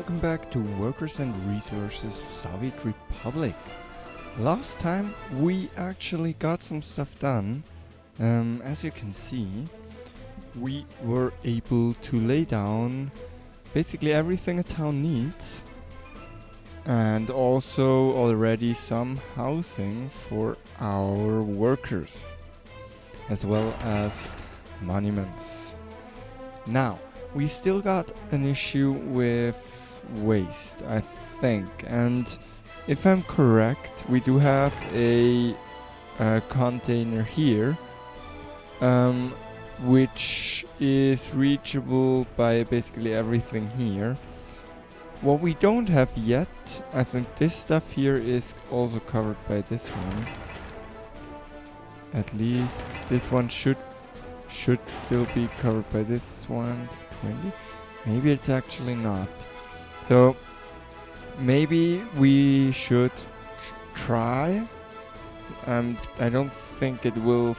welcome back to Workers and Resources Soviet Republic. Last time we actually got some stuff done. As you can see, we were able to lay down basically everything a town needs, and also already some housing for our workers, as well as monuments. Now, we still got an issue with waste, I think, and if I'm correct, we do have a container here, which is reachable by basically everything here. What we don't have yet, I think this stuff here is also covered by this one. At least this one should still be covered by this one. 20? Maybe it's actually not. So maybe we should try. I don't think it will.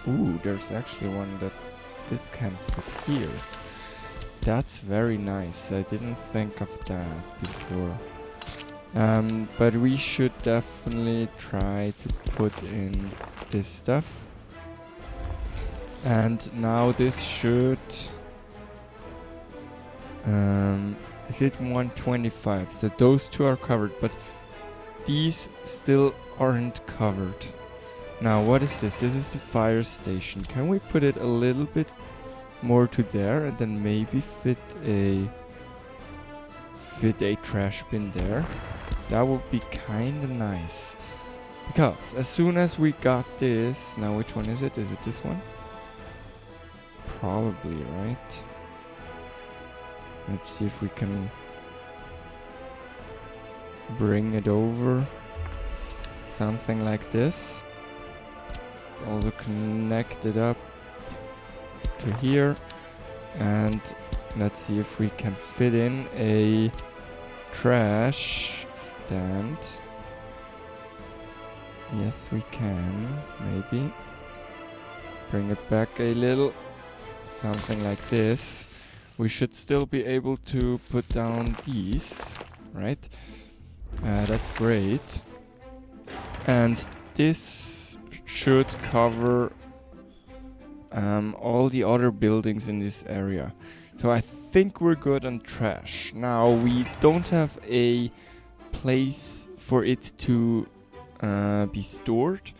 Ooh, there's actually one that this can fit here. That's very nice. I didn't think of that before. But we should definitely try to put in this stuff. And now this should. Is it 125? So those two are covered, but these still aren't covered. Now what is this? This is the fire station. Can we put it a little bit more to there and then maybe fit a trash bin there? That would be kinda nice. Because as soon as we got this, now which one is it? Is it this one? Probably, right? Let's see if we can bring it over. Something like this. It's also connected up to here. And let's see if we can fit in a trash stand. Yes, we can. Maybe. Let's bring it back a little. Something like this. We should still be able to put down these, right? That's great. And this should cover all the other buildings in this area. So I think we're good on trash. Now we don't have a place for it to be stored.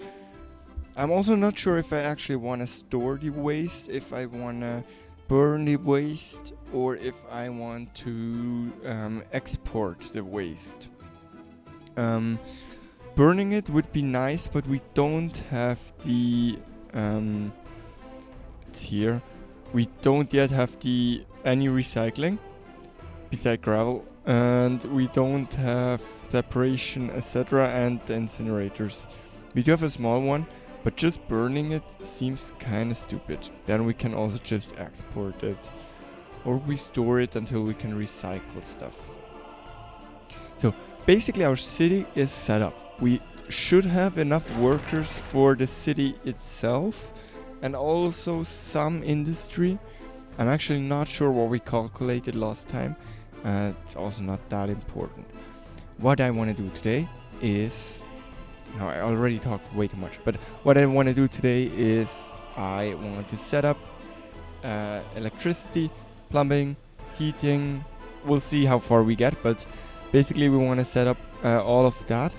I'm also not sure if I actually want to store the waste, if I want to burn the waste, or if I want to export the waste. Burning it would be nice, but we don't have the it's here. We don't yet have any recycling beside gravel, and we don't have separation, etc., and the incinerators. We do have a small one, but just burning it seems kinda stupid. Then we can also just export it, or we store it until we can recycle stuff. So basically our city is set up. We should have enough workers for the city itself, and also some industry. I'm actually not sure what we calculated last time. It's also not that important. What I want to do today is... Now, I already talked way too much, but what I want to do today is I want to set up electricity, plumbing, heating. We'll see how far we get, but basically we want to set up all of that.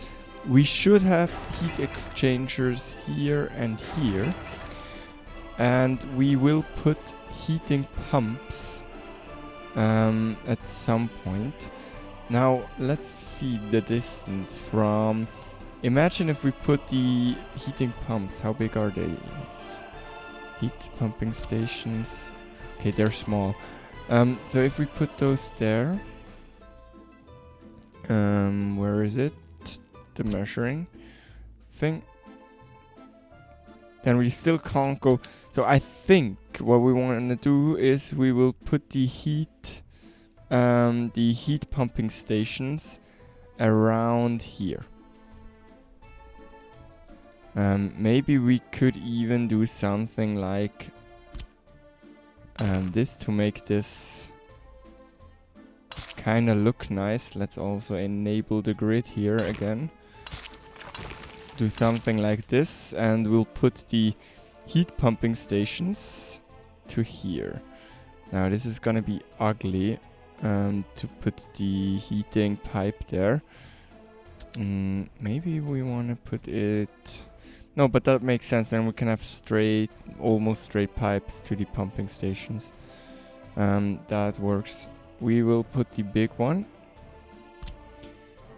We should have heat exchangers here and here, and we will put heating pumps at some point. Now, let's see the distance from... Imagine if we put the heating pumps. How big are they? Heat pumping stations. Okay, they're small. So if we put those there, where is it? The measuring thing. Then we still can't go. So I think what we want to do is we will put the heat pumping stations around here. Maybe we could even do something like this to make this kind of look nice. Let's also enable the grid here again. Do something like this, and we'll put the heat pumping stations to here. Now this is gonna be ugly to put the heating pipe there. Maybe we want to put it... No, but that makes sense. Then we can have straight, almost straight pipes to the pumping stations. That works. We will put the big one.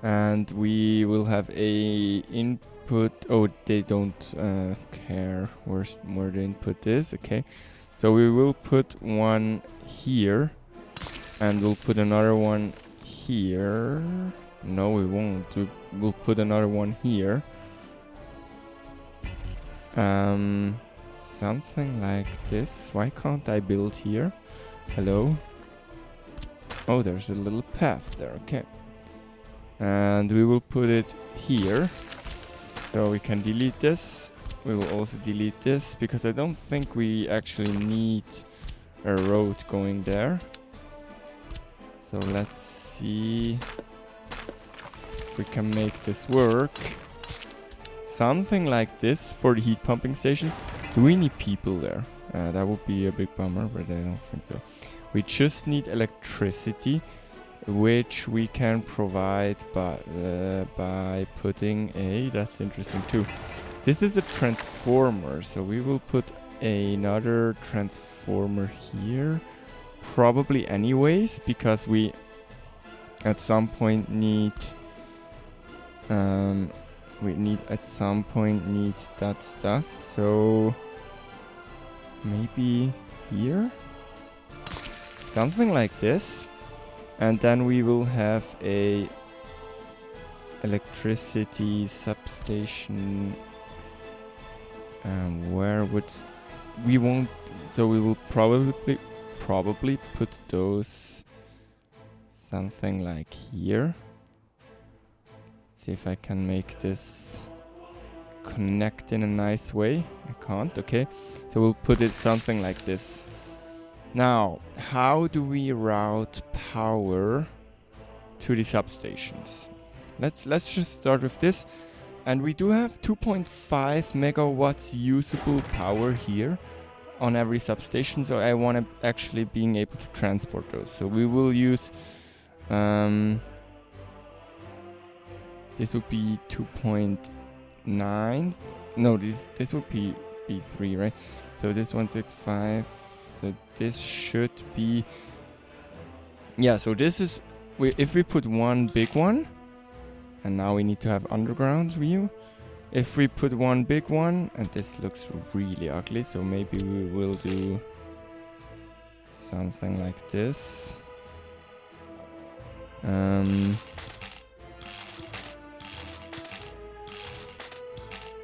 And we will have a input... Oh, they don't care where the input is. Okay. So we will put one here. And we'll put another one here. No, we won't. We'll put another one here. Something like this. Why can't I build here? Hello? Oh, there's a little path there. Okay. And we will put it here. So we can delete this. We will also delete this because I don't think we actually need a road going there. So let's see if we can make this work. Something like this for the heat pumping stations. Do we need people there? That would be a big bummer, but I don't think so. We just need electricity, which we can provide by putting a... That's interesting too. This is a transformer, so we will put another transformer here. Probably anyways, because we at some point need that stuff. So maybe here, something like this, and then we will have a electricity substation. Where would we won't? So we will probably put those something like here. See if I can make this connect in a nice way. I can't. Okay, so we'll put it something like this. Now, how do we route power to the substations? Let's just start with this. And we do have 2.5 megawatts usable power here on every substation, so I want to actually being able to transport those. So we will use this would be 2.9. No, this would be 3, right? So this 165. So this should be... Yeah, so this is... if we put one big one, and now we need to have underground view. If we put one big one, and this looks really ugly, so maybe we will do something like this.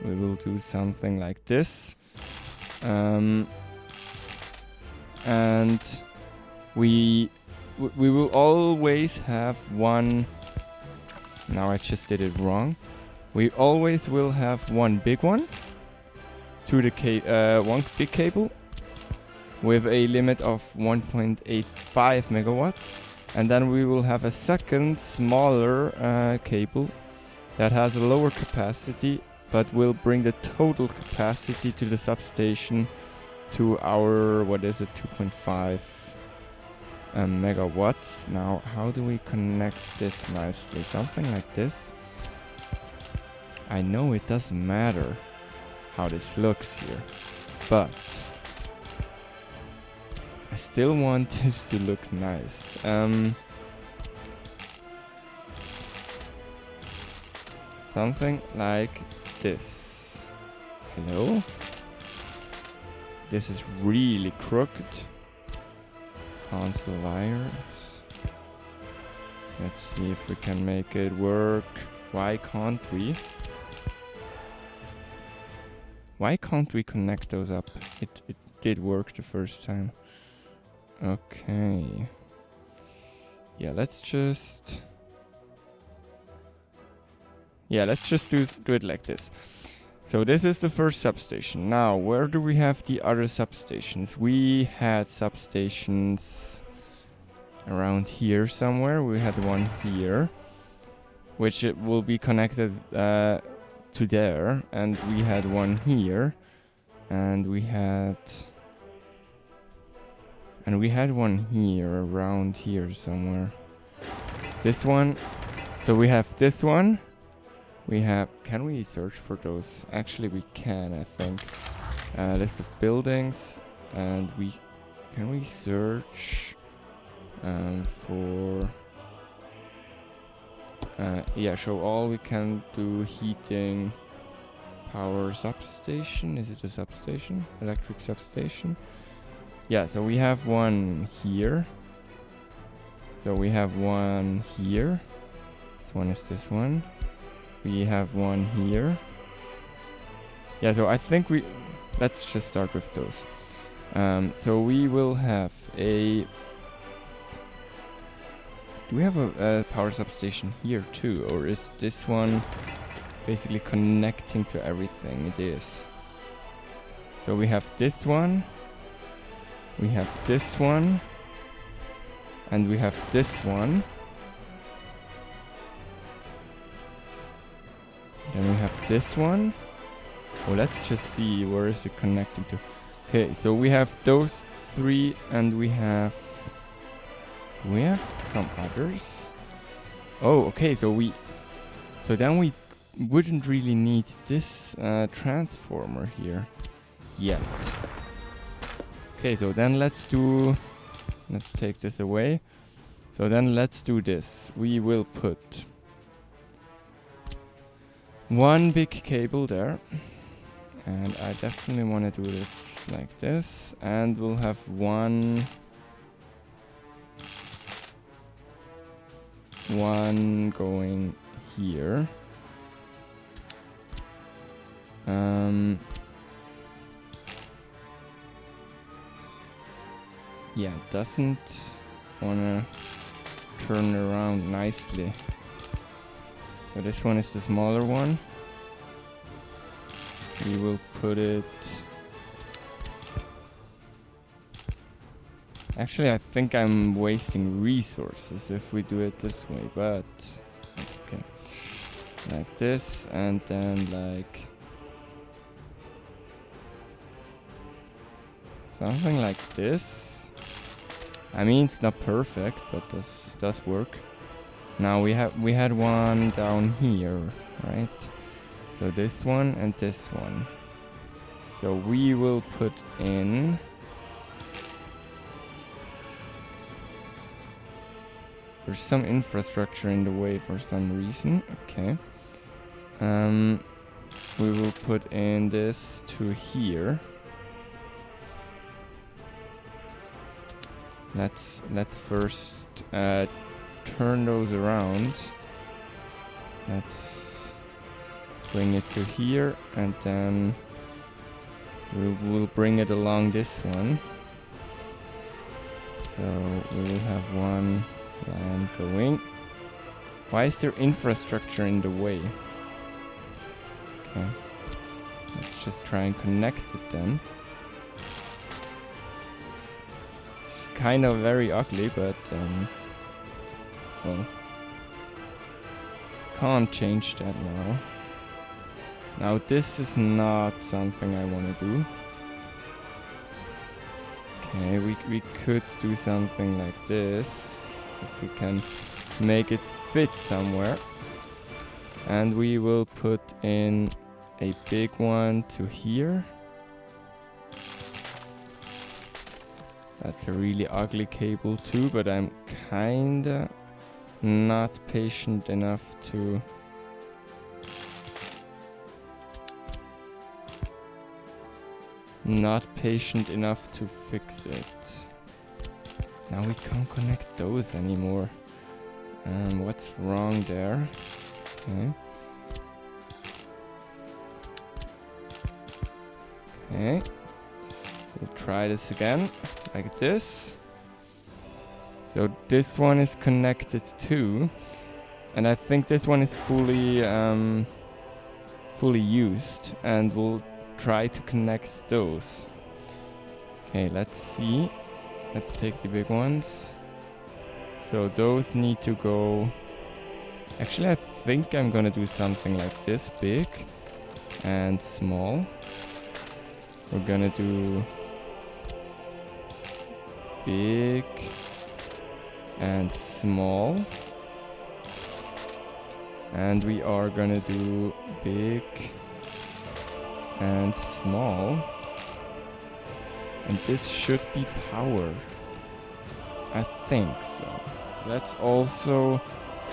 We will do something like this. And we will always have one... Now I just did it wrong. We always will have one big one to the one big cable with a limit of 1.85 megawatts, and then we will have a second smaller cable that has a lower capacity but will bring the total capacity to the substation to our, what is it, 2.5 megawatts. Now, how do we connect this nicely? Something like this. I know it doesn't matter how this looks here, but I still want this to look nice. Something like this. Hello? This is really crooked. Cancel wires. Let's see if we can make it work. Why can't we? Why can't we connect those up? It did work the first time. Okay. Yeah, let's just do it like this. So this is the first substation. Now, where do we have the other substations? We had substations around here somewhere. We had one here, which it will be connected to there, and we had one here, and we had one here, around here somewhere. This one. So we have this one. We have. Can we search for those? Actually, we can. I think. List of buildings, and can we search for. Yeah, show all. We can do heating, power substation. Is it a substation? Electric substation. Yeah, so we have one here. So we have one here. This one is this one. We have one here. Yeah, so I think let's just start with those. So we will have a... Do we have a power substation here too? Or is this one basically connecting to everything? It is. So we have this one. We have this one. And we have this one. Then we have this one. Oh, let's just see where is it connecting to. Okay, so we have those three, and we have some others. Oh, okay, so then we wouldn't really need this transformer here yet. Okay, so then let's take this away. So then let's do this. We will put one big cable there, and I definitely want to do this like this, and we'll have one going here. Yeah, doesn't wanna turn around nicely. So this one is the smaller one. We will put it... Actually, I think I'm wasting resources if we do it this way, but... Okay. Like this, and then like... something like this. I mean, it's not perfect, but this does work. Now we had one down here, right? So this one and this one. So we will put in... There's some infrastructure in the way for some reason. Okay. We will put in this to here. Let's first turn those around. Let's bring it to here, and then we'll bring it along this one. So we will have one line going. Why is there infrastructure in the way? Okay. Let's just try and connect it then. Kind of very ugly, but well, can't change that now. Now this is not something I want to do. Okay, we could do something like this if we can make it fit somewhere, and we will put in a big one to here. That's a really ugly cable too, but I'm kinda not patient enough to... fix it. Now we can't connect those anymore. What's wrong there? Okay. Okay. We'll try this again, like this. So this one is connected too, and I think this one is fully used, and we'll try to connect those. Okay, let's see. Let's take the big ones. So those need to go. Actually, I think I'm gonna do something like this, big and small. We're gonna do big and small. And we are gonna do big and small. And this should be power. I think so. Let's also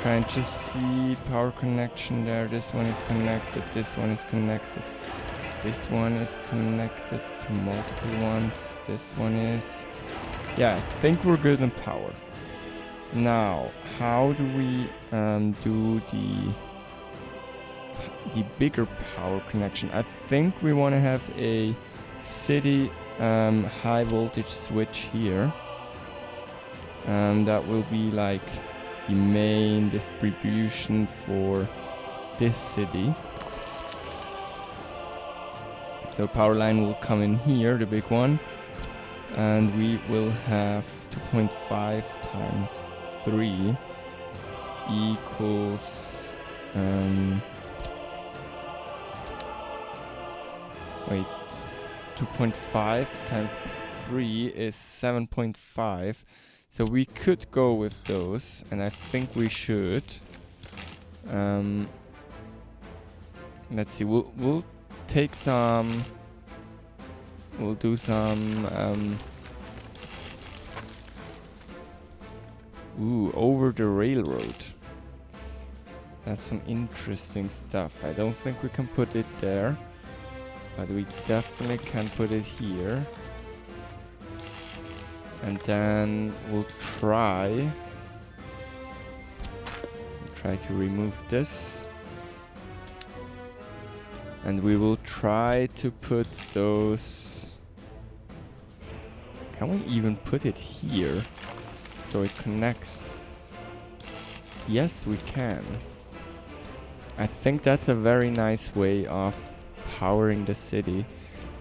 try and just see power connection there. This one is connected, this one is connected. This one is connected to multiple ones. This one is... Yeah, I think we're good in power. Now, how do we do the bigger power connection? I think we want to have a city high voltage switch here. That will be like the main distribution for this city. So power line will come in here, the big one, and we will have 2.5 times 3 equals wait, 2.5 times 3 is 7.5. So we could go with those, and I think we should. Let's see. We'll take some. We'll do some. Over the railroad. That's some interesting stuff. I don't think we can put it there, but we definitely can put it here. And then we'll try to remove this. And we will try to put those... Can we even put it here? So it connects. Yes, we can. I think that's a very nice way of powering the city.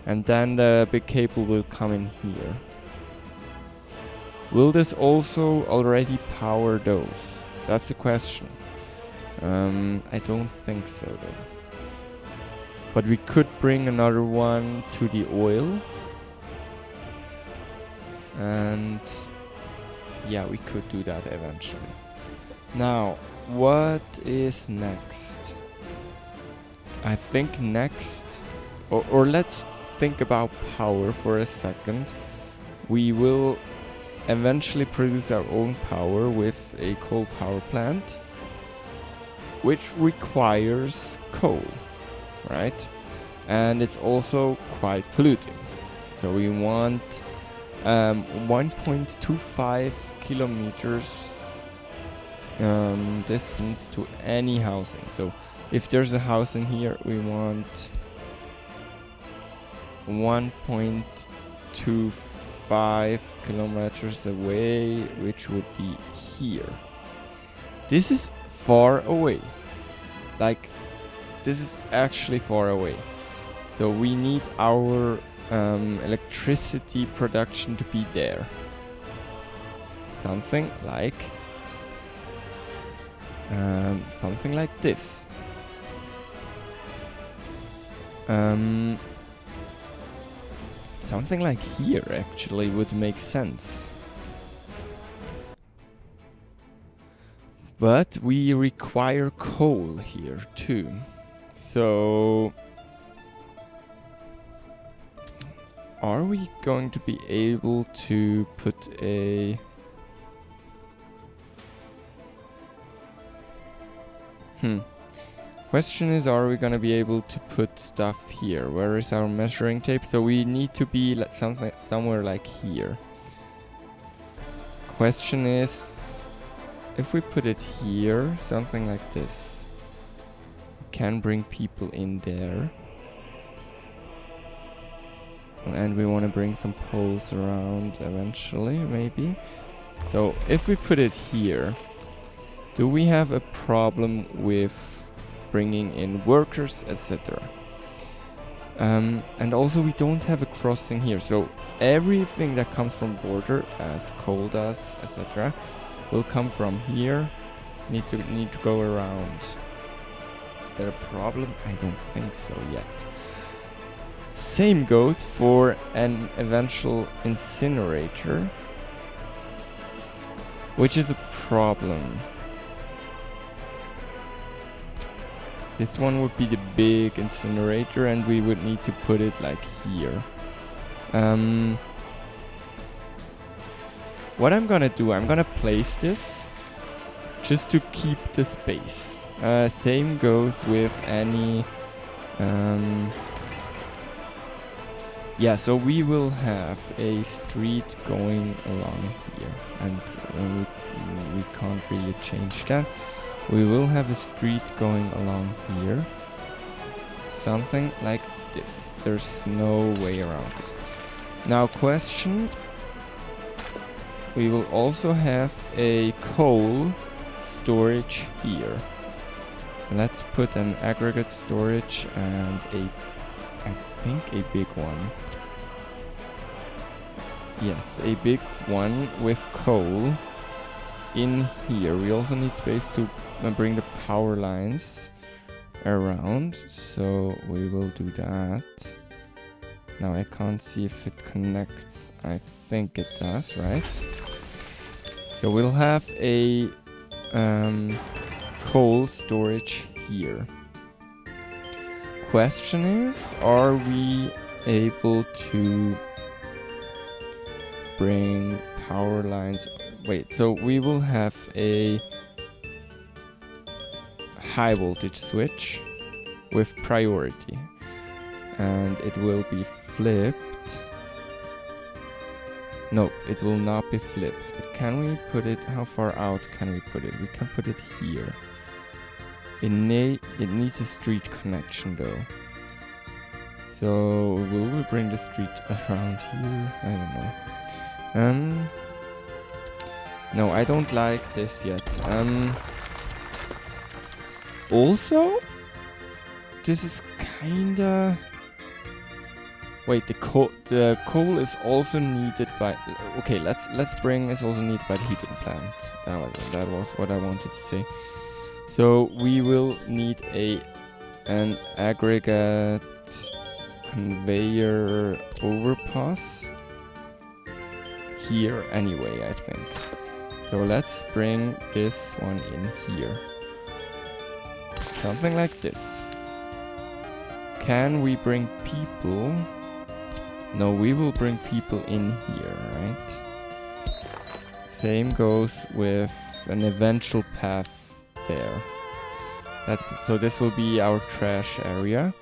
And then the big cable will come in here. Will this also already power those? That's the question. I don't think so though. But we could bring another one to the oil. And yeah, we could do that eventually. Now, what is next? I think next, or let's think about power for a second. We will eventually produce our own power with a coal power plant, which requires coal, right? And it's also quite polluting. So we want 1.25 kilometers distance to any housing. So if there's a house in here, we want 1.25 kilometers away, which would be here. This is far away. Like, this is actually far away. So we need our electricity production to be there. Something like this. Something like here actually would make sense. But we require coal here too. So are we going to be able to put a... Question is, are we gonna be able to put stuff here? Where is our measuring tape? So we need to be somewhere like here. Question is, if we put it here, something like this, we can bring people in there. And we want to bring some poles around eventually, maybe. So if we put it here, do we have a problem with bringing in workers, etc.? And also we don't have a crossing here, so everything that comes from border, as coal does, etc., will come from here. Need to go around. Is there a problem? I don't think so yet. Same goes for an eventual incinerator, which is a problem. This one would be the big incinerator, and we would need to put it like here. What I'm gonna do, I'm gonna place this just to keep the space. Same goes with any... yeah, so we will have a street going along here, and we can't really change that. We will have a street going along here. Something like this. There's no way around this. Now, question. We will also have a coal storage here. Let's put an aggregate storage and I think a big one. Yes, a big one with coal in here. We also need space to bring the power lines around, so we will do that. Now I can't see if it connects. I think it does, right? So we'll have a coal storage here. Question is, are we able to bring power lines? Wait, so we will have a high voltage switch with priority, and it will be flipped. No, it will not be flipped. But can we put it, how far out can we put it? We can put it here. It needs a street connection though. So will we bring the street around here? I don't know. No, I don't like this yet. Also, this is kinda... Wait, the coal is also needed by... Okay, let's bring is also needed by the heating plant. That was what I wanted to say. So we will need an aggregate conveyor overpass here anyway, I think. So let's bring this one in here. Something like this. Can we bring people? No, we will bring people in here, right? Same goes with an eventual path there. So this will be our trash area.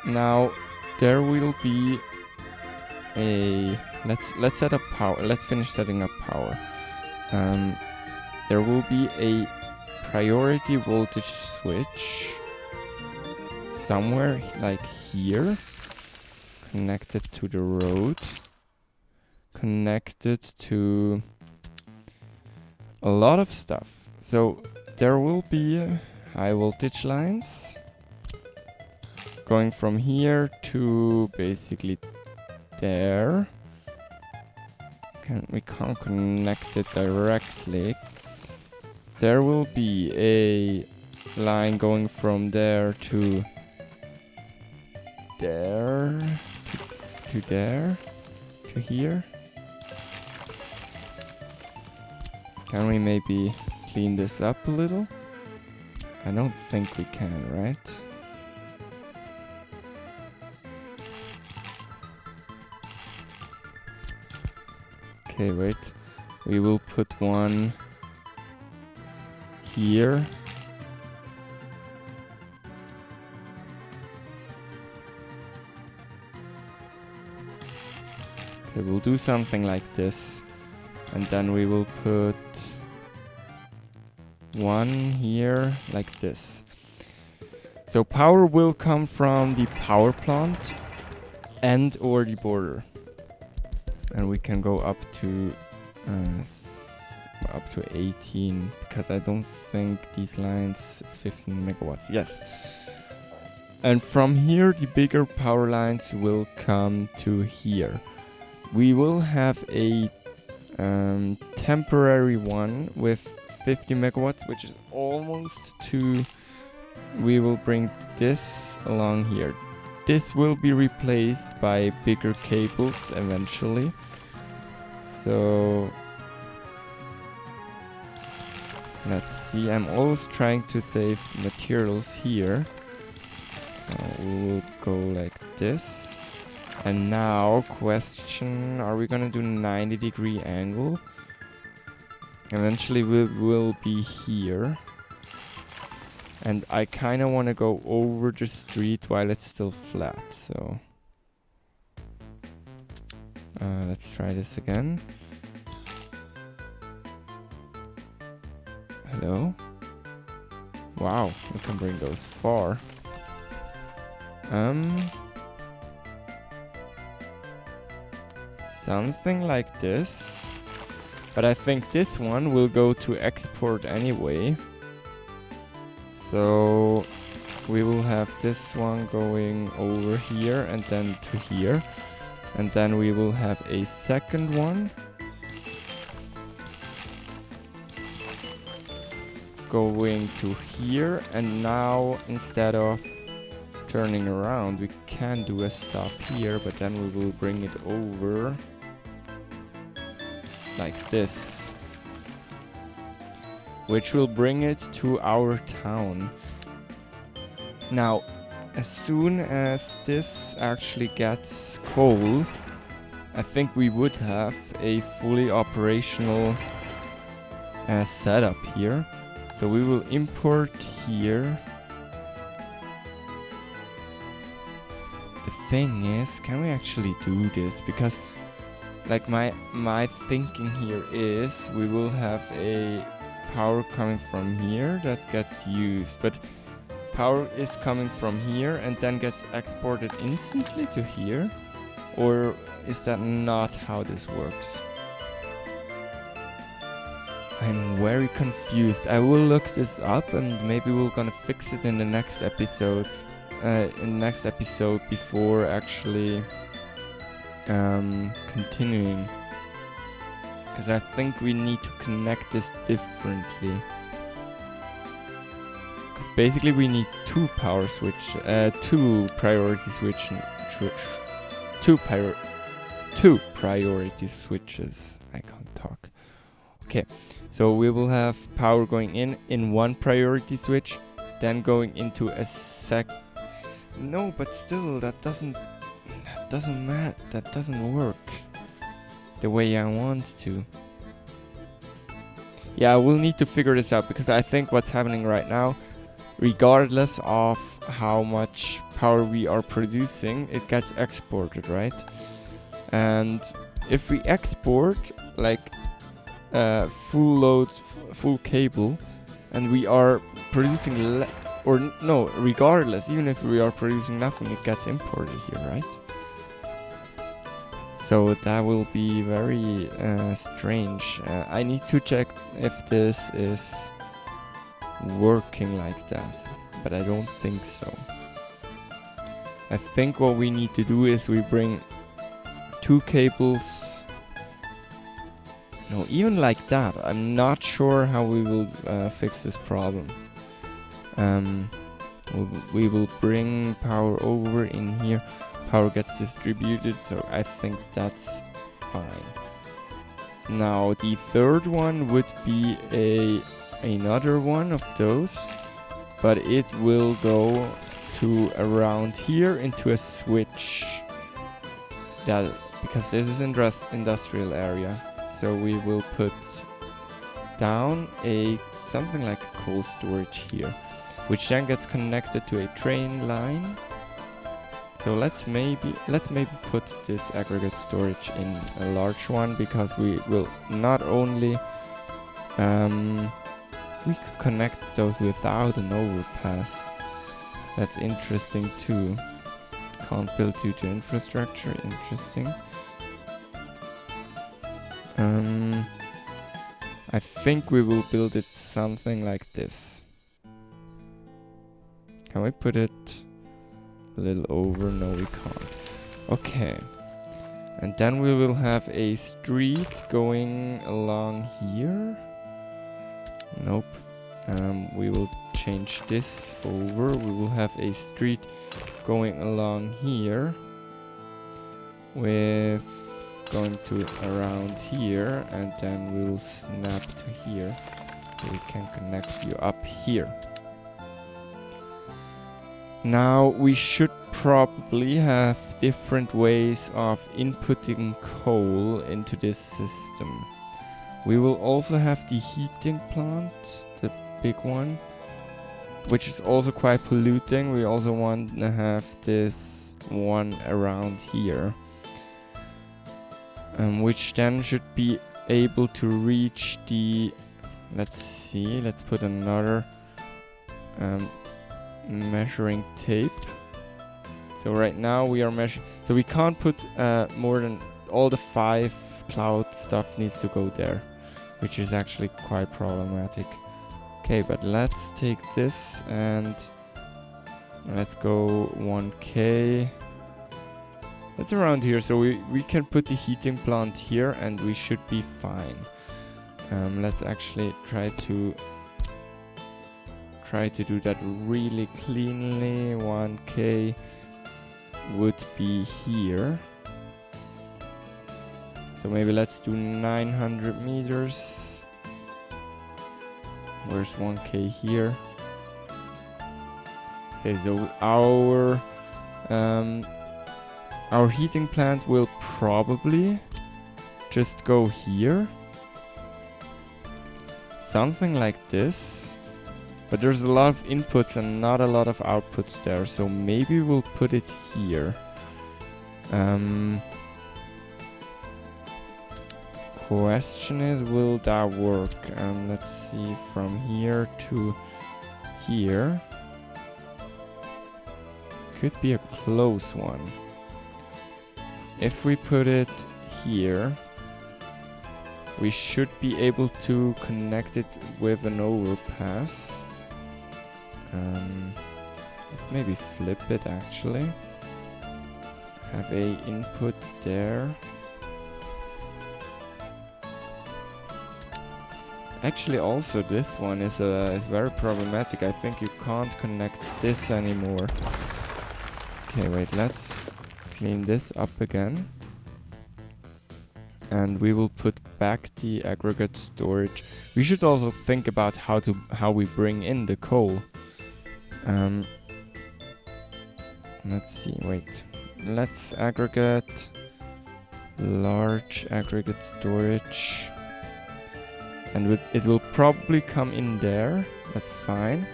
Now there will be a... Let's set up power. Let's finish setting up power. There will be a priority voltage switch somewhere like here, connected to the road, connected to a lot of stuff. So there will be high voltage lines going from here to basically there. We can't connect it directly. There will be a line going from there to there, to there, to here. Can we maybe clean this up a little? I don't think we can, right? Okay, wait. We will put one here. Okay, we'll do something like this. And then we will put one here like this. So power will come from the power plant and or the border. And we can go up to 18, because I don't think these lines, it's 15 megawatts, yes. And from here the bigger power lines will come to here. We will have a temporary one with 50 megawatts, which is almost to... We will bring this along here. This will be replaced by bigger cables eventually. So let's see, I'm always trying to save materials here. We will go like this. And now question, are we gonna do 90-degree angle? Eventually we will be here. And I kind of want to go over the street while it's still flat, so... let's try this again. Hello? Wow, we can bring those far. Something like this. But I think this one will go to export anyway. So we will have this one going over here and then to here. And then we will have a second one going to here. And now instead of turning around, we can do a stop here, but then we will bring it over like this. Which will bring it to our town. Now, as soon as this actually gets coal, I think we would have a fully operational setup here. So we will import here. The thing is, can we actually do this? Because like my thinking here is we will have a power coming from here that gets used, but power is coming from here and then gets exported instantly to here, or is that not how this works? I'm very confused. I will look this up and maybe we're gonna fix it in the next episode. Before actually continuing. Because I think we need to connect this differently. Because basically we need two priority switches. I can't talk. Okay, so we will have power going in one priority switch, then going into a No, but still, that doesn't work the way I want to. Yeah, we'll need to figure this out, because I think what's happening right now, regardless of how much power we are producing, it gets exported, right? And if we export like full load, full cable, and we are producing regardless, even if we are producing nothing, it gets imported here, right? So that will be very strange. I need to check if this is working like that, but I don't think so. I think what we need to do is we bring two cables. No, even like that, I'm not sure how we will fix this problem. We will bring power over in here. Power gets distributed, so I think that's fine. Now the third one would be another one of those, but it will go to around here into a switch. Because this is industrial area, so we will put down something like a coal storage here, which then gets connected to a train line. So let's maybe put this aggregate storage in a large one, because we will not only we could connect those without an overpass. That's interesting too. Can't build due to infrastructure. Interesting. I think we will build it something like this. Can we put it a little over? No, we can't. Okay. And then we will have a street going along here. Nope. We will change this over. We will have a street going along here with going to around here, and then we'll snap to here so we can connect you up here. Now we should probably have different ways of inputting coal into this system. We will also have the heating plant, the big one, which is also quite polluting. We also want to have this one around here, which then should be able to reach the, let's see, let's put another measuring tape. So right now we are measuring, so we can't put more than, all the 5 cloud stuff needs to go there, which is actually quite problematic. Okay, but let's take this and let's go 1K. That's around here, so we can put the heating plant here and we should be fine. Let's actually try to do that really cleanly. 1K would be here. So maybe let's do 900 meters. Where's 1K here? Okay, so our heating plant will probably just go here. Something like this. But there's a lot of inputs and not a lot of outputs there, so maybe we'll put it here. Question is, will that work? Let's see, from here to here. Could be a close one. If we put it here, we should be able to connect it with an overpass. Let's maybe flip it actually. Have a input there. Actually, also this one is very problematic. I think you can't connect this anymore. Okay, wait, let's clean this up again. And we will put back the aggregate storage. We should also think about how we bring in the coal. Let's see, wait. Let's aggregate, large aggregate storage. And it will probably come in there, that's fine.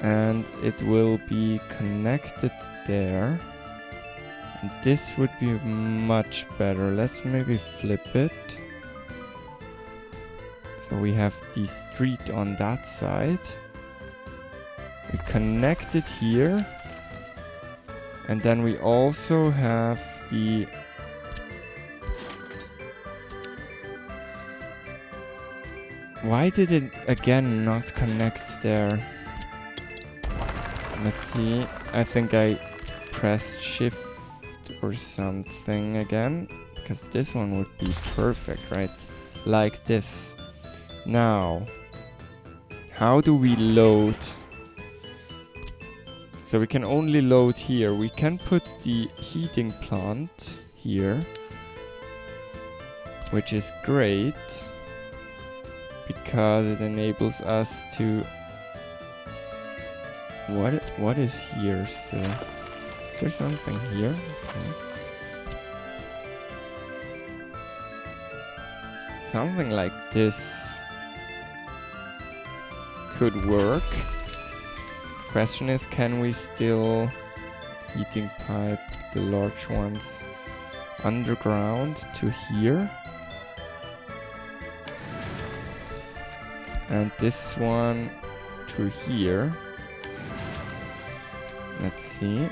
And it will be connected there. And this would be much better. Let's maybe flip it. So we have the street on that side. We connect it here. And then we also have the... Why did it again not connect there? Let's see. I think I pressed shift or something again. Because this one would be perfect, right? Like this. Now, how do we load? So we can only load here. We can put the heating plant here, which is great because it enables us to... What is here still? Is there something here? Okay. Something like this could work. Question is, can we still heating pipe the large ones underground to here? And this one to here. Let's see.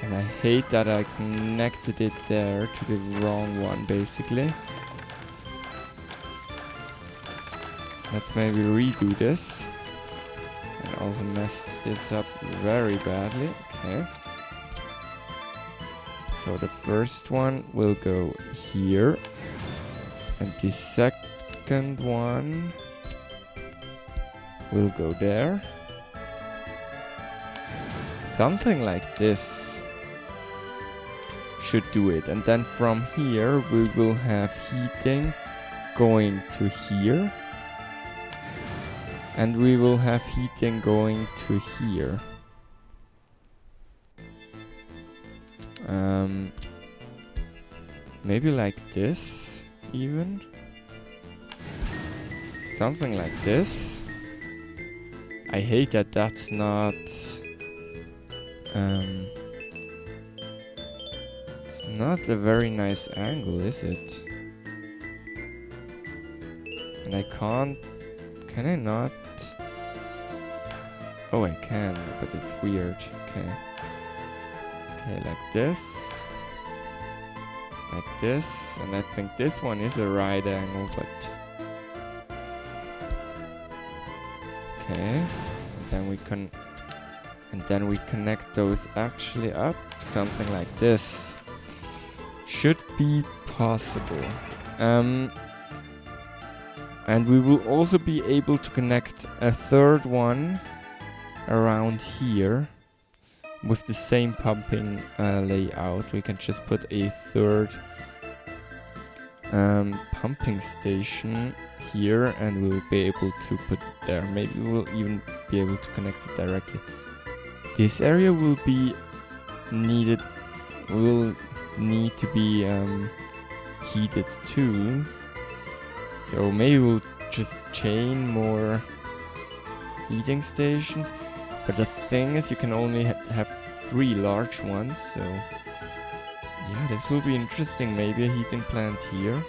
And I hate that I connected it there to the wrong one, basically. Let's maybe redo this. I also messed this up very badly. Okay. So the first one will go here. And the second one will go there. Something like this should do it. And then from here we will have heating going to here. And we will have heating going to here. Maybe like this even. Something like this. I hate that that's not it's not a very nice angle, is it? And I can't. Can I not? Oh, I can, but it's weird. Okay. Okay, like this. Like this. And I think this one is a right angle, but... Okay. And then we connect those actually up. Something like this. Should be possible. And we will also be able to connect a third one around here with the same pumping layout. We can just put a third pumping station here and we'll be able to put it there. Maybe we'll even be able to connect it directly. This area will be needed, will need to be heated too. So maybe we'll just chain more heating stations. But the thing is, you can only have 3 large ones, so... Yeah, this will be interesting. Maybe a heating plant here.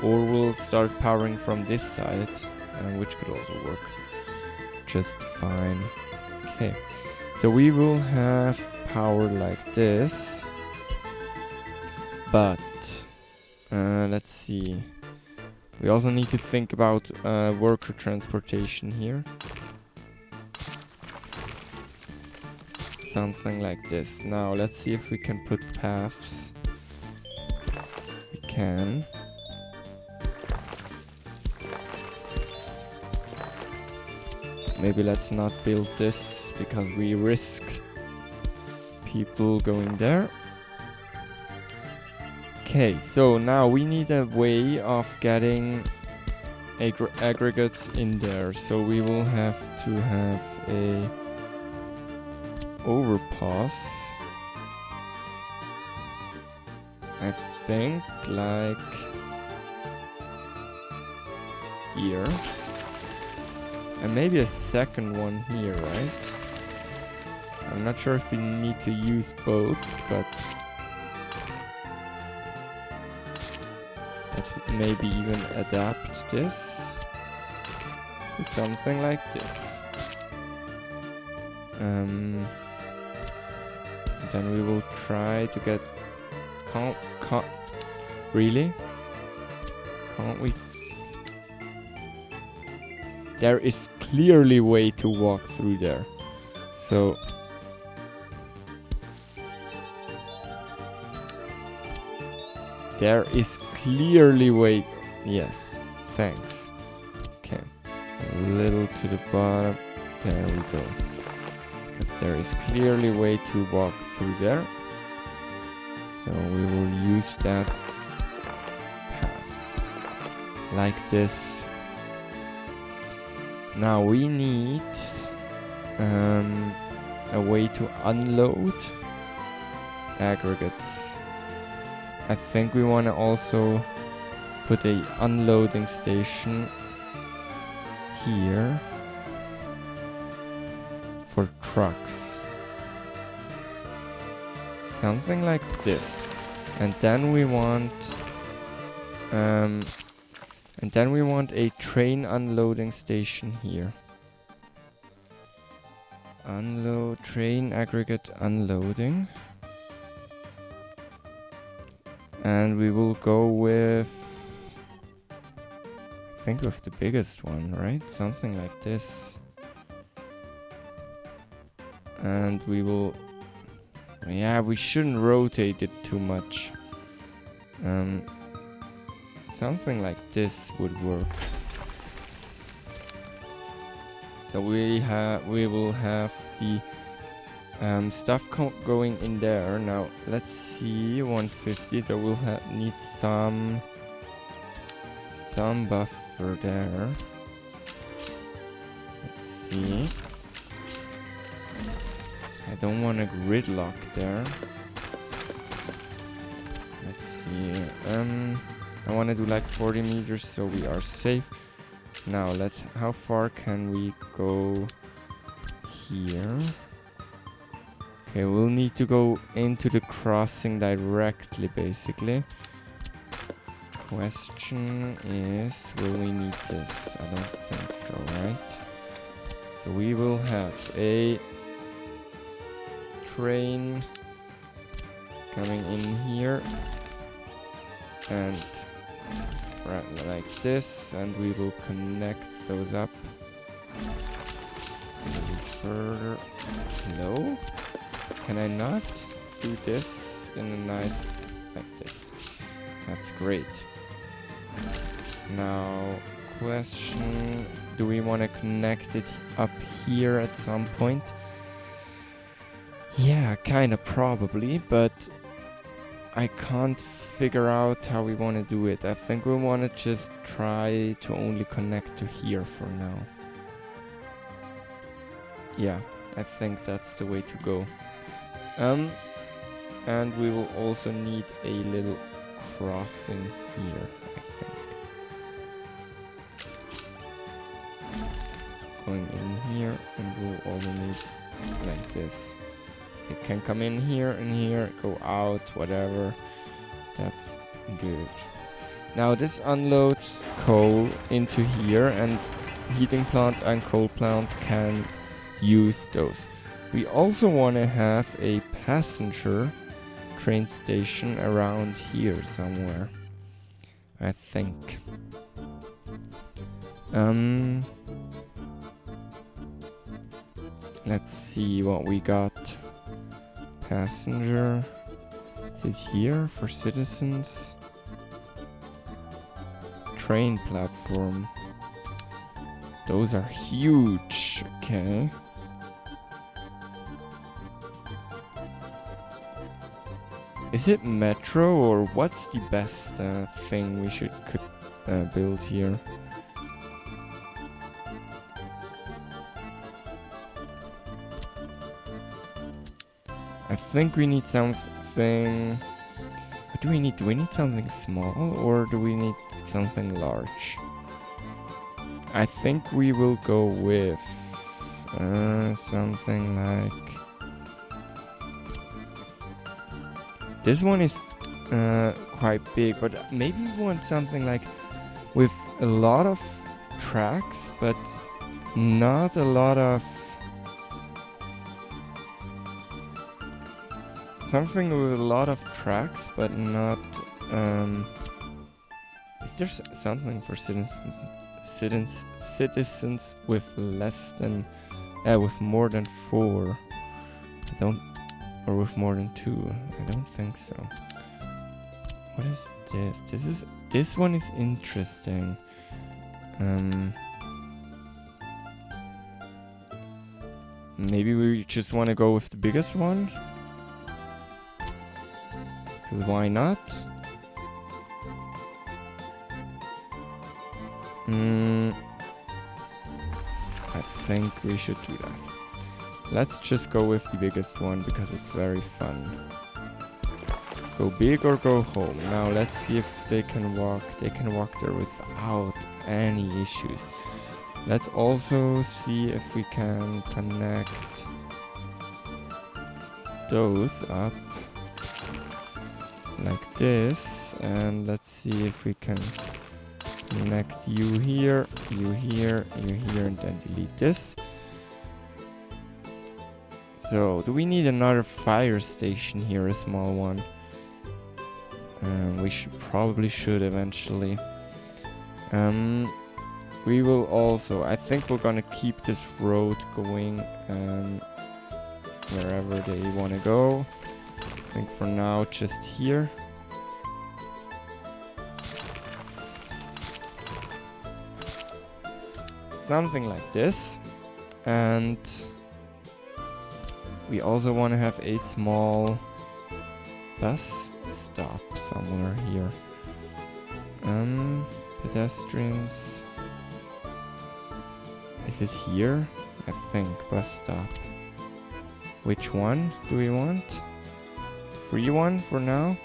Or we'll start powering from this side, which could also work just fine. Okay, so we will have power like this. But, let's see. We also need to think about worker transportation here. Something like this. Now, let's see if we can put paths. We can. Maybe let's not build this because we risk people going there. Okay, so now we need a way of getting aggregates in there. So we will have to have a overpass. I think like here. And maybe a second one here, right? I'm not sure if we need to use both, but let's maybe even adapt this to something like this. Then we will try to get... Really? Can't we? There is clearly way to walk through there. So... There is clearly way... Yes, thanks. Okay, a little to the bottom. There we go. Because there is clearly way to walk through there. So we will use that path. Like this. Now we need a way to unload aggregates. I think we want to also put a unloading station here for trucks. Something like this. And then we want a train unloading station here. Train aggregate unloading. And we will go with, I think with the biggest one, right? Something like this. And we will... Yeah, we shouldn't rotate it too much. Something like this would work. So we will have the stuff going in there. Now let's see, 150. So we'll need some buffer there. Let's see. I don't want a gridlock there. Let's see. I want to do like 40 meters so we are safe. Now how far can we go here? Okay, we'll need to go into the crossing directly, basically. Question is, will we need this? I don't think so, right? So we will have a train coming in here and right like this, and we will connect those up a little further. No? Can I not do this in a nice like this? That's great. Now question, do we want to connect it up here at some point? Yeah, kinda probably, but I can't figure out how we want to do it. I think we want to just try to only connect to here for now. Yeah, I think that's the way to go. And we will also need a little crossing here, I think. Going in here, and we'll also need like this. It can come in here and here, go out, whatever. That's good. Now this unloads coal into here, and heating plant and coal plant can use those. We also want to have a passenger train station around here somewhere, I think. Let's see what we got. Passenger. Is it here for citizens? Train platform. Those are huge. Okay. Is it metro, or what's the best thing we could build here? I think we need something. What do we need? Do we need something small, or do we need something large? I think we will go with something like this one is quite big, but maybe we want something like with a lot of tracks, but not a lot of something with a lot of tracks, but not. Is there something for citizens with less than, with more than 4? I don't, or with more than 2. I don't think so. What is this? This one is interesting. Maybe we just want to go with the biggest one. Cause why not? I think we should do that. Let's just go with the biggest one because it's very fun. Go big or go home. Now let's see if they can walk. They can walk there without any issues. Let's also see if we can connect those up like this, and let's see if we can connect you here, you here, you here, and then delete this. So, do we need another fire station here, a small one? We probably should eventually. We will also, I think we're gonna keep this road going wherever they want to go. I think for now just here. Something like this. And we also want to have a small bus stop somewhere here. Pedestrians. Is it here? I think bus stop. Which one do we want? Free one for now?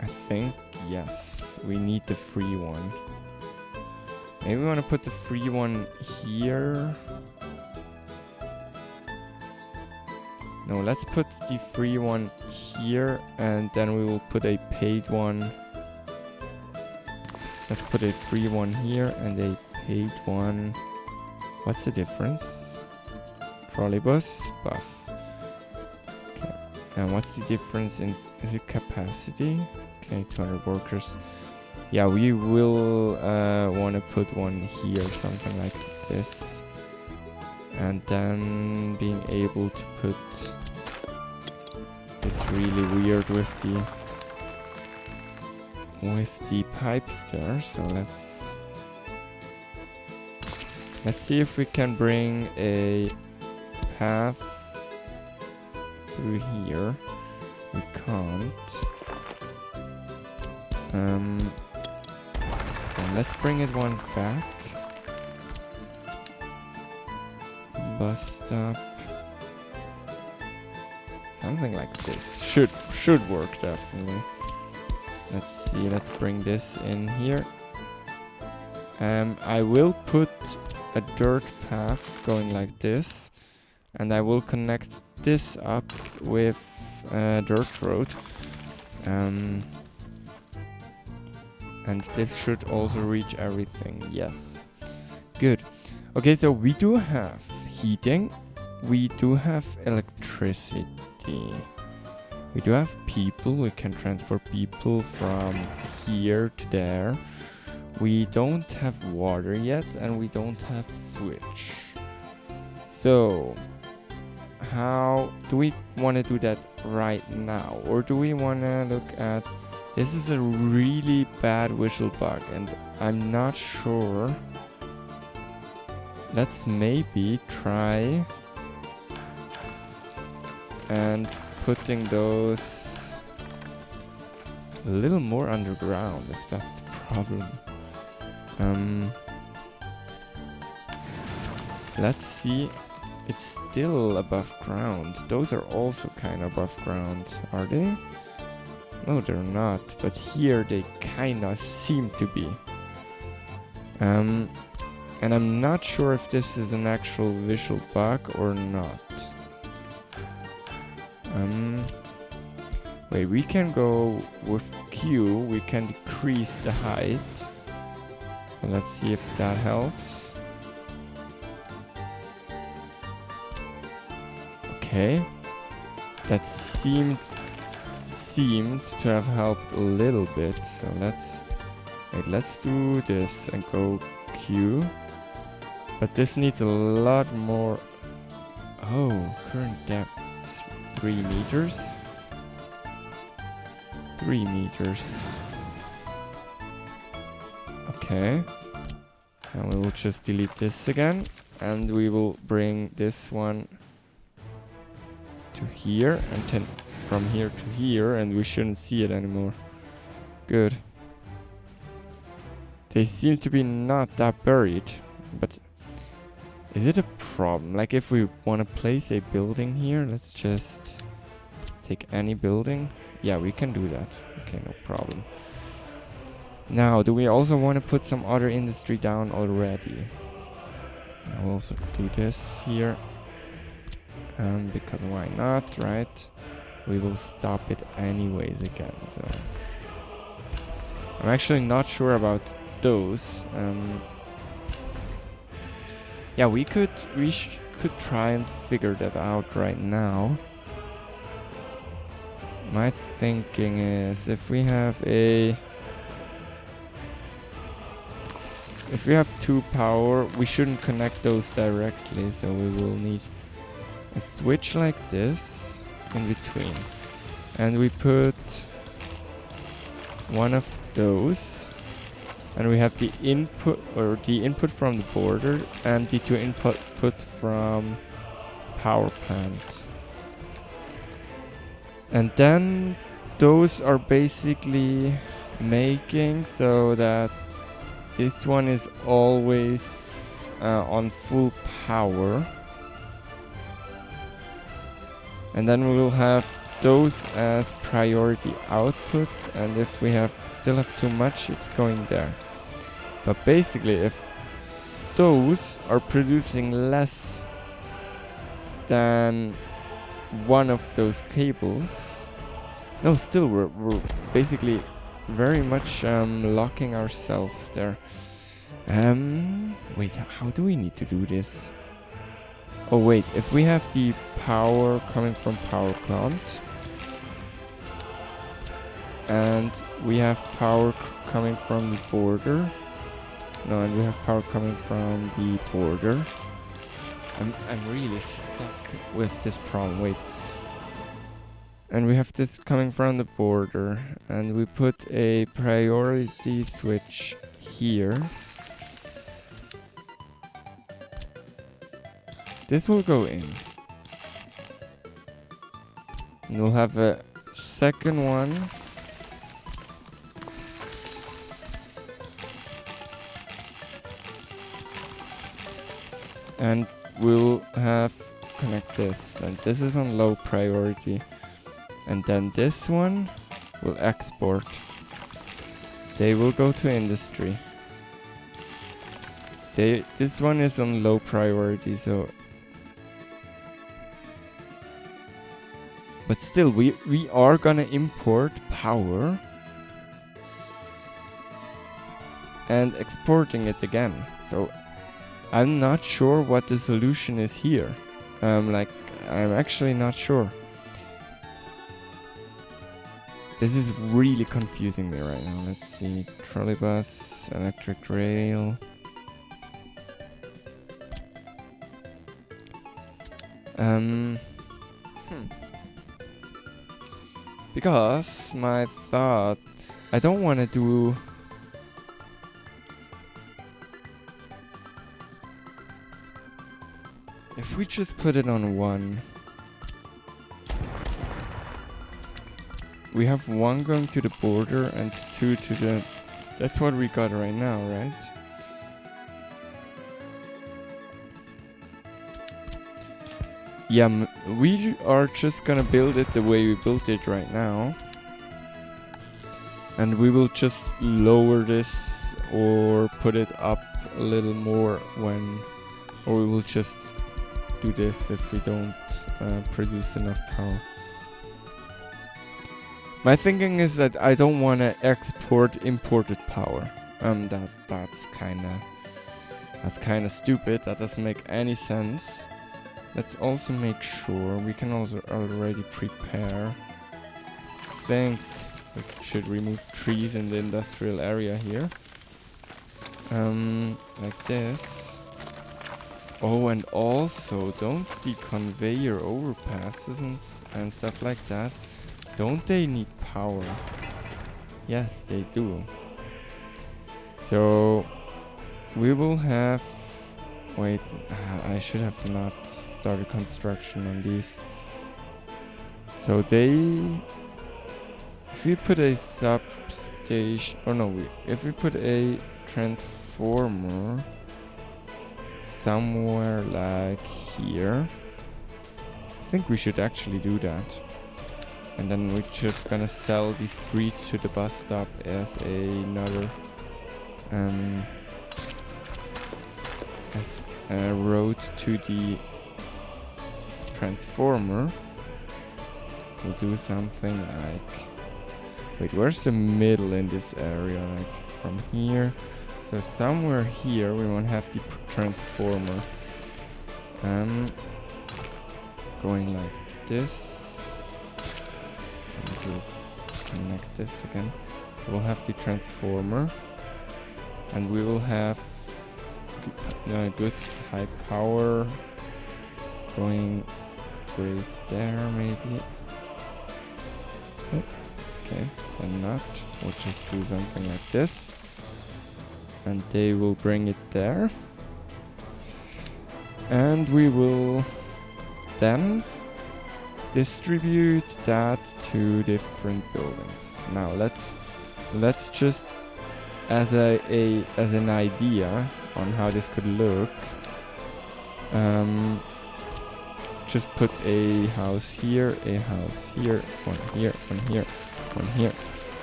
I think yes. We need the free one. Maybe we want to put the free one here. No, let's put the free one here and then we will put a paid one. Let's put a free one here and a paid one. What's the difference? Trolleybus, bus. Okay. And what's the difference in, is it capacity? Okay, 200 workers. Yeah, we will want to put one here, something like this. And then being able to put this really weird with the pipes there. So let's see if we can bring a path through here. We can't. And let's bring it one back. Bus stop. Something like this should work definitely. Let's see, let's bring this in here. I will put a dirt path going like this, and I will connect this up with a dirt road. And this should also reach everything. Yes, good. Okay, so we do have heating, we do have electricity, we do have people, we can transport people from here to there. We don't have water yet and we don't have switch. So how do we want to do that right now, or do we want to look at, this is a really bad visual bug and I'm not sure. Let's maybe try and putting those a little more underground, if that's the problem. Let's see. It's still above ground. Those are also kind of above ground, are they? No, they're not. But here they kind of seem to be. And I'm not sure if this is an actual visual bug or not. Wait, we can go with Q, we can decrease the height. So let's see if that helps. Okay. That seemed to have helped a little bit. So let's do this and go Q. But this needs a lot more. Oh, current depth 3 meters. 3 meters. Okay. And we will just delete this again. And we will bring this one to here. And then from here to here. And we shouldn't see it anymore. Good. They seem to be not that buried. But is it a problem? Like if we want to place a building here, let's just take any building. Yeah, we can do that. Okay, no problem. Now, do we also want to put some other industry down already? I'll also do this here. Because why not, right? We will stop it anyways again. So I'm actually not sure about those. Yeah, we could try and figure that out right now. My thinking is if we have a if we have 2 power, we shouldn't connect those directly, so we will need a switch like this in between. And we put one of those, and we have the input from the border and the 2 inputs from power plant. And then those are basically making so that this one is always on full power. And then we will have those as priority outputs, and if we still have too much, it's going there. But basically, if those are producing less than one of those cables, no, still we're basically very much locking ourselves there. Wait, how do we need to do this? Oh wait, if we have the power coming from power plant, and we have power coming from the border, no, and we have power coming from the border. I'm really stuck with this problem. Wait. And we have this coming from the border, and we put a priority switch here. This will go in. And we'll have a second one. And we'll have connect this, and this is on low priority. And then this one will export. They will go to industry. This one is on low priority, so... But still, we are gonna import power and exporting it again. So I'm not sure what the solution is here. I'm actually not sure. This is really confusing me right now. Let's see. Trolleybus, electric rail. Because my thought, I don't want to do... If we just put it on 1. We have 1 going to the border and 2 to the... That's what we got right now, right? Yeah, we are just gonna build it the way we built it right now. And we will just lower this or put it up a little more when... Or we will just do this if we don't produce enough power. My thinking is that I don't want to export imported power. That's kind of stupid. That doesn't make any sense. Let's also make sure we can also already prepare. I think we should remove trees in the industrial area here. Like this. Oh, and also don't the conveyor overpasses and stuff like that. Don't they need power? Yes, they do. So we will have... Wait, I should have not started construction on these. So if we put a substation... Oh no, if we put a transformer somewhere like here, I think we should actually do that. And then we're just gonna sell the street to the bus stop as another as a road to the transformer. We'll do something like... Wait, where's the middle in this area? Like from here. So somewhere here we won't have the transformer. Going like this. And we'll connect this again. So we'll have the transformer. And we will have good high power. Going straight there, maybe. Oh, okay, then not. We'll just do something like this. And they will bring it there. And we will then distribute that to different buildings. Now let's just as an idea on how this could look, just put a house here, one here, one here, one here,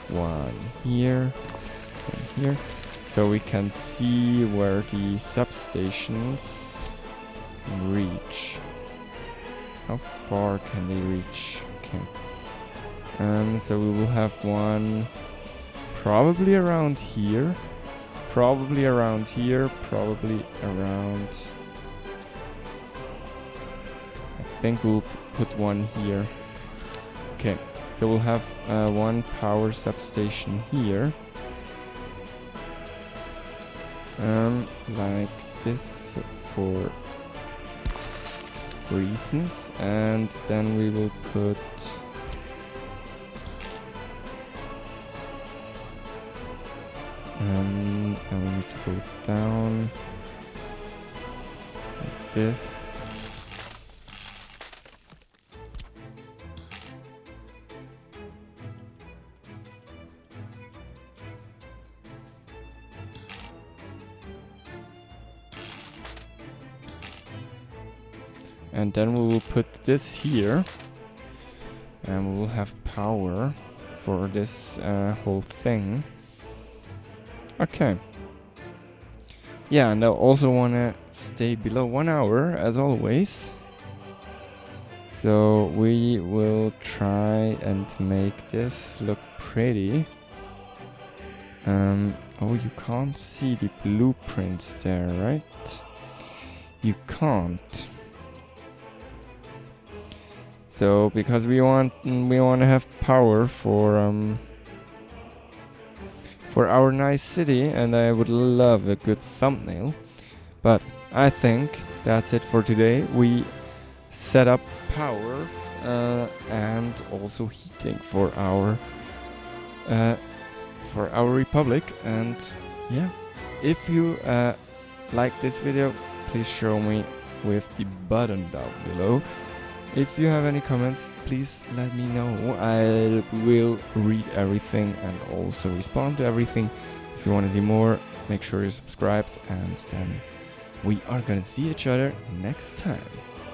one here, one here, so we can see where the substations reach. How far can they reach? Okay. So we will have one probably around here, probably around here, probably around... I think we'll put one here. Okay, so we'll have one power substation here. Like this for reasons, and then we will put and we need to go down like this. And then we will put this here, and we will have power for this whole thing. Okay. Yeah, and I also want to stay below 1 hour, as always. So we will try and make this look pretty. Oh, you can't see the blueprints there, right? You can't. So because we want to have power for our nice city, and I would love a good thumbnail. But I think that's it for today. We set up power and also heating for our republic. And yeah, if you like this video, please show me with the button down below. If you have any comments, please let me know. I will read everything and also respond to everything. If you want to see more, make sure you're subscribed, and then we are gonna see each other next time.